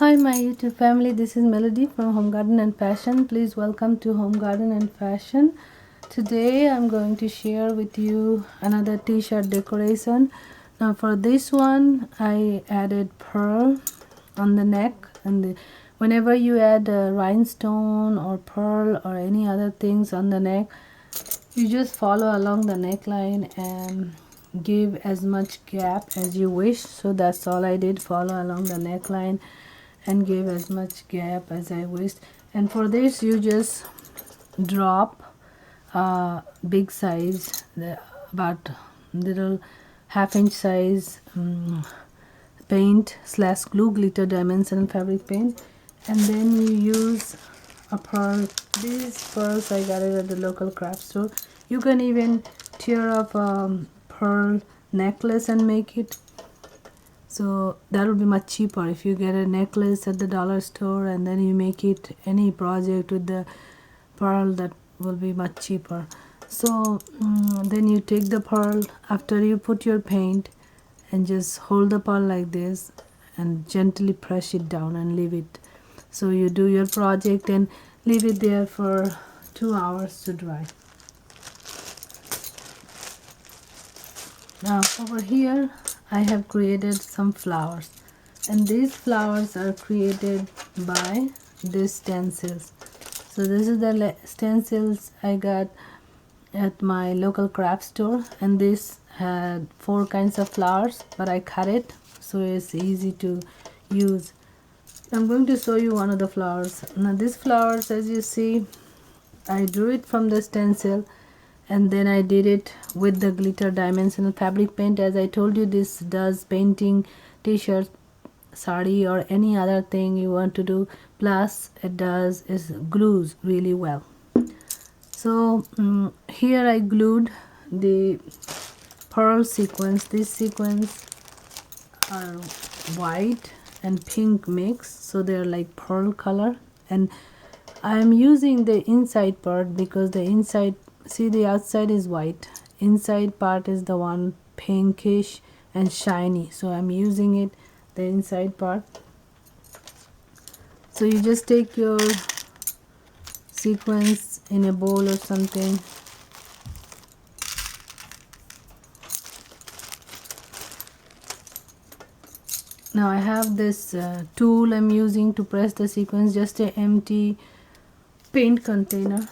Hi my YouTube family, this is Melody from Home Garden and Fashion. Please welcome to Home Garden and Fashion. Today I'm going to share with you another t-shirt decoration. Now for this one I added pearl on the neck, and whenever you add a rhinestone or pearl or any other things on the neck, you just follow along the neckline and give as much gap as you wish. So that's all I did, follow along the neckline and give as much gap as I wished. And for this you just drop big size, about little half-inch size paint slash glue, glitter dimensional fabric paint, and then you use a pearl. These pearls I got it at the local craft store. You can even tear up a pearl necklace and make it, so that would be much cheaper if you get a necklace at the dollar store and then you make it any project with the pearl. That will be much cheaper. So then you take the pearl after you put your paint and just hold the pearl like this and gently press it down and leave it. So you do your project and leave it there for 2 hours to dry. Now over here I have created some flowers, and these flowers are created by these stencils. So this is the stencils I got at my local craft store, and this had 4 kinds of flowers, but I cut it so it's easy to use. I'm going to show you one of the flowers. Now these flowers, as you see, I drew it from the stencil and then I did it with the glitter dimensional fabric paint. As I told you, this does painting t-shirts, saree, or any other thing you want to do. Plus it does is glues really well. So here I glued the pearl sequins. These sequins are white and pink mix, so they're like pearl color, and I'm using the inside part because the inside, see, the outside is white, inside part is the one pinkish and shiny, so I'm using it, the inside part. So you just take your sequins in a bowl or something, now I have this tool I'm using to press the sequins, just an empty paint container,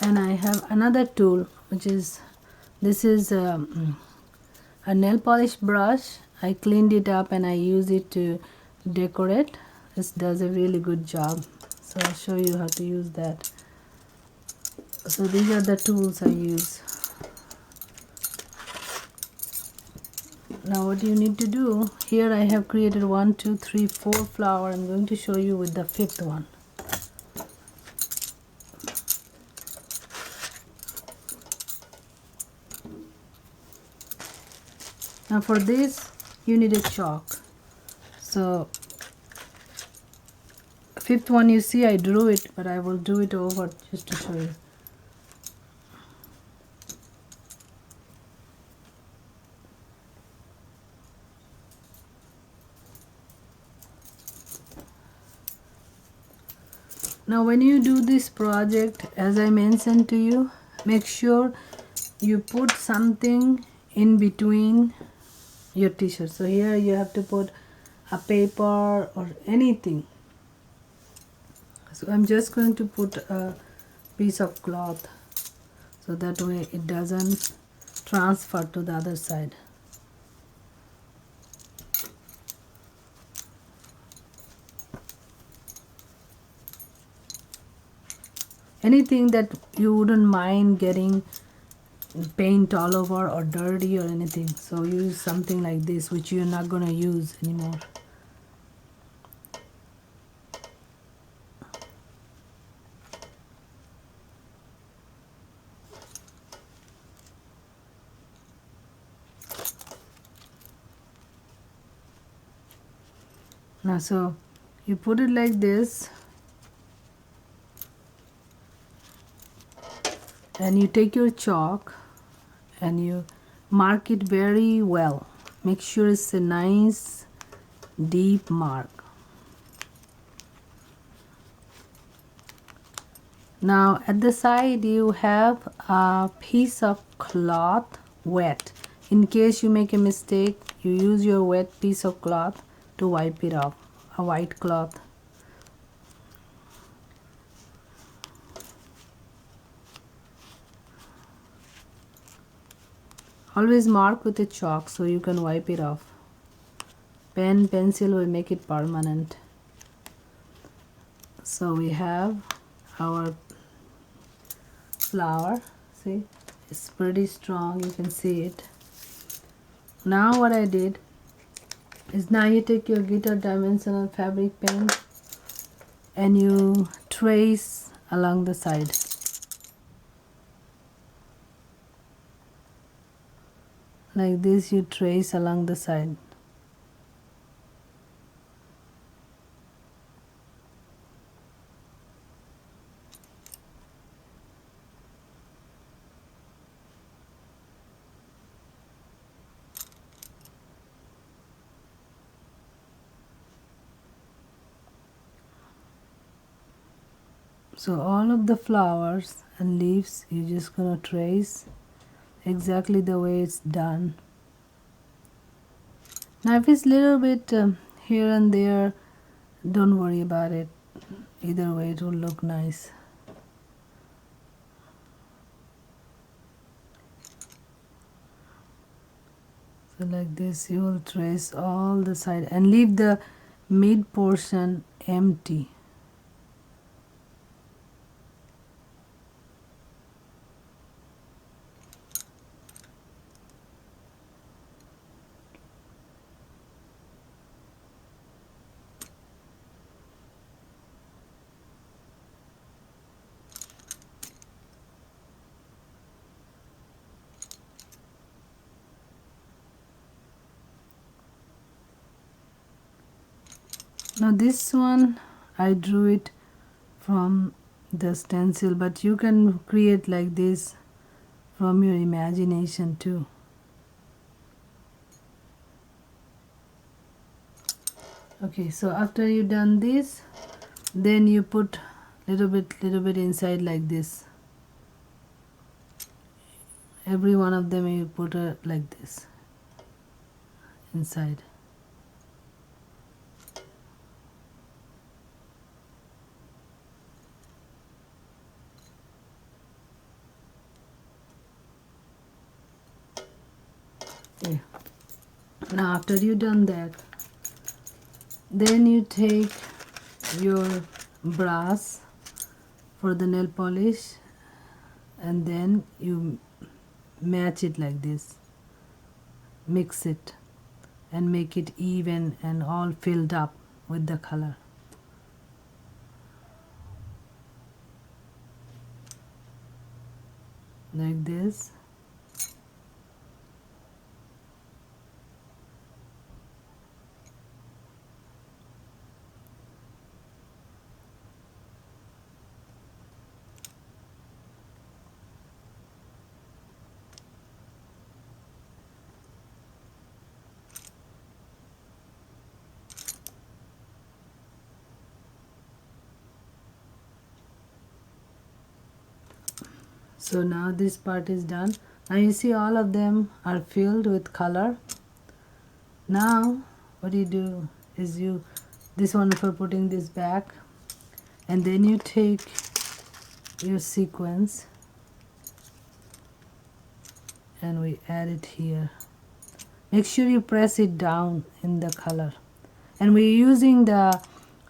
and I have another tool which is, this is a nail polish brush. I cleaned it up and I use it to decorate. This does a really good job, so I'll show you how to use that. So these are the tools I use. Now what you need to do, here I have created 1 2 3 4 flowers. I'm going to show you with the 5th one. Now for this you need a chalk. So 5th one, you see I drew it, but I will do it over just to show you. Now when you do this project, as I mentioned to you, make sure you put something in between your t-shirt. So here you have to put a paper or anything. So I'm just going to put a piece of cloth so that way it doesn't transfer to the other side. Anything that you wouldn't mind getting paint all over or dirty or anything, so use something like this which you're not going to use anymore. Now so you put it like this, and you take your chalk and you mark it very well. Make sure it's a nice deep mark. Now at the side you have a piece of cloth wet. In case you make a mistake, you use your wet piece of cloth to wipe it off, a white cloth. Always mark with a chalk so you can wipe it off. Pen, pencil will make it permanent. So we have our flower. See, it's pretty strong, you can see it. Now what I did is, now you take your Glitter Dimensional Fabric pen and you trace along the side. Like this, you trace along the side. So all of the flowers and leaves, you're just gonna trace exactly the way it's done. Now if it's little bit here and there, don't worry about it. Either way it will look nice. So like this you will trace all the side and leave the mid portion empty. Now this one I drew it from the stencil, but you can create like this from your imagination too. Okay, so after you done this, then you put little bit inside like this. Every one of them you put like this inside. Okay. Now after you done that, then you take your brass for the nail polish and then you match it like this, mix it and make it even and all filled up with the color. Like this. So now this part is done. Now you see all of them are filled with color. Now what you do is this one for putting this back, and then you take your sequins and we add it here. Make sure you press it down in the color, and we're using the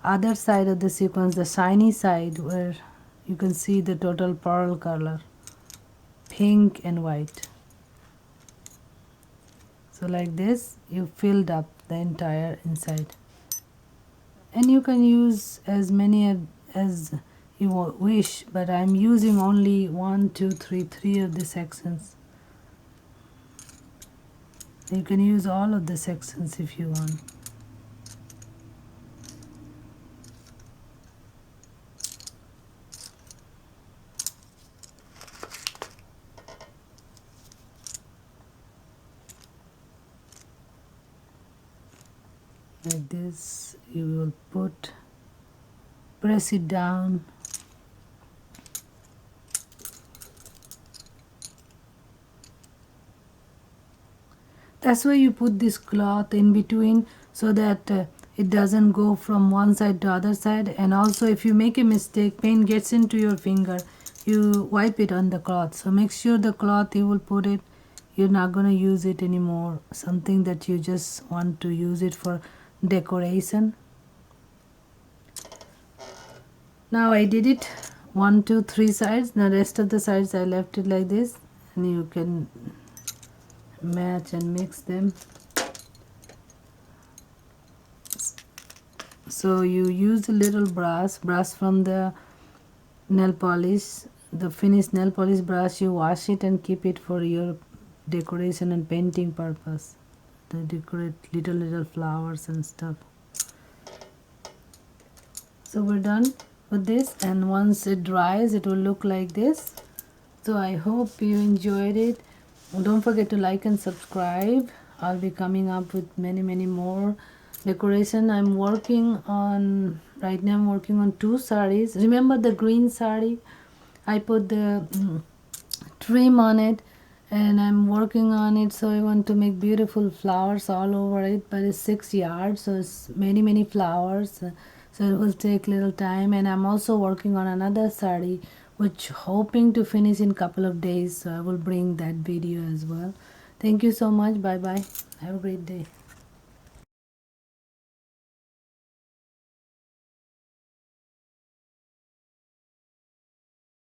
other side of the sequins, the shiny side, where you can see the total pearl color, pink and white. So like this you filled up the entire inside, and you can use as many as you wish, but I'm using only 1, 2, 3, 3 of the sections. You can use all of the sections if you want. Like this you will press it down That's why you put this cloth in between, so that it doesn't go from one side to other side. And also, if you make a mistake, paint gets into your finger, you wipe it on the cloth. So make sure the cloth you will put it, you're not going to use it anymore, something that you just want to use it for decoration. Now I did it 1 2 3 sides. The rest of the sides I left it like this, and you can match and mix them. So you use a little brush from the nail polish, the finished nail polish brush. You wash it and keep it for your decoration and painting purpose, to decorate little flowers and stuff. So we're done with this, and once it dries it will look like this. So I hope you enjoyed it. Don't forget to like and subscribe. I'll be coming up with many more decoration. I'm working on right now. I'm working on 2 sarees. Remember the green saree? I put the trim on it, and I'm working on it. So I want to make beautiful flowers all over it, but it's 6 yards, so it's many flowers. So it will take little time. And I'm also working on another saree, which hoping to finish in couple of days. So I will bring that video as well. Thank you so much. Bye bye. Have a great day.